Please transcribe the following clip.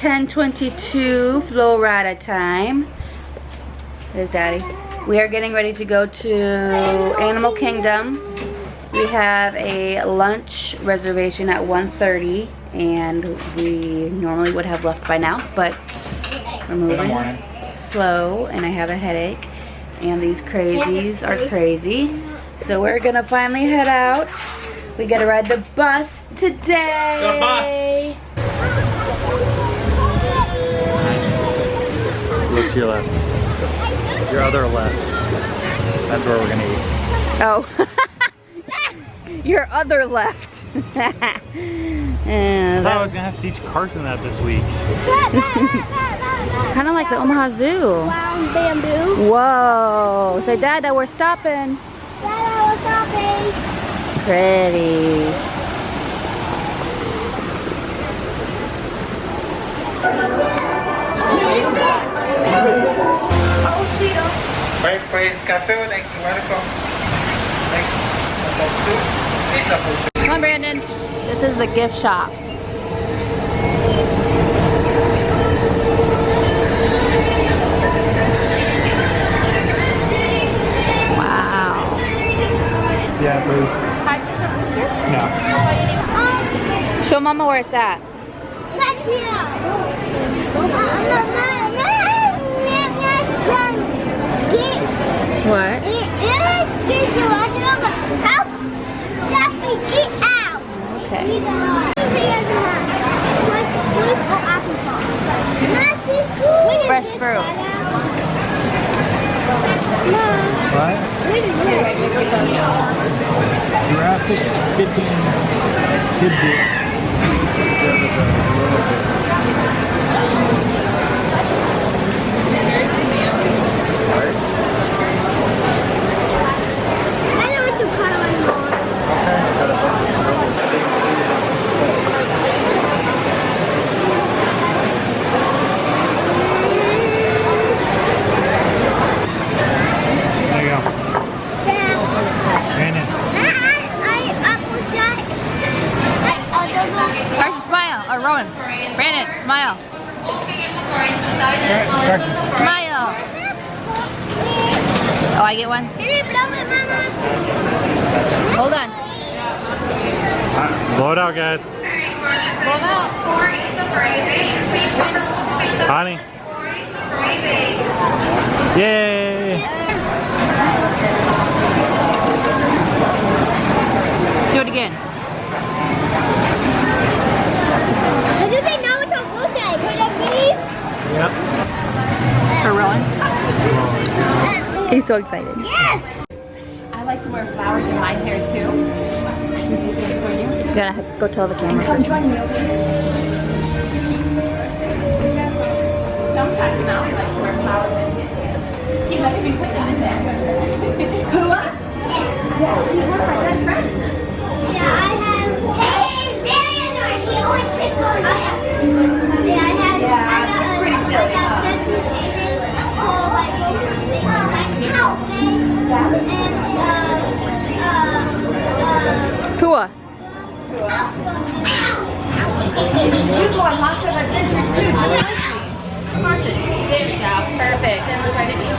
10:22 Florida time. There's Daddy. We are getting ready to go to Animal Kingdom. We have a lunch reservation at 1:30, and we normally would have left by now, but we're moving slow, and I have a headache, and these crazies are crazy. So we're gonna finally head out. We gotta ride the bus today. The bus! Look to your left. Your other left. That's where we're gonna eat. Oh. Your other left. I thought I was gonna have to teach Carson that this week. Kind of like the Omaha Zoo. Round bamboo. Whoa. Say, Dada, we're stopping. Dada, we're stopping. Pretty. Rainforest Cafe, thank you, welcome. Come on, Brandon. This is the gift shop. Wow. Yeah, please. No. Show Mama where it's at. Thank you. What? Okay. Fresh fruit. What? Jurassic Chicken Tidbit. Carson, smile. Or Rowan. Brandon, smile. Smile. Oh, I get one? Hold on. Blow it out, guys. Blow it out. Honey. Yay! Do it again. Do they know it's a birthday? Put up these? Yep. For Rowan. He's so excited. Yes! I like to wear flowers in my hair too. I can take it for you. You gotta go tell the camera. Come join me, okay? Sometimes Malcolm likes to wear flowers in his hair. He likes me to put them in there. Who? Yeah, he's one of my best friends. Yeah, I have. Hey, Marion, he always picks on me. Yeah, It's pretty silly, huh? Kua. You go on lots of adventures too, just like me. There we go. Perfect. And look right at me.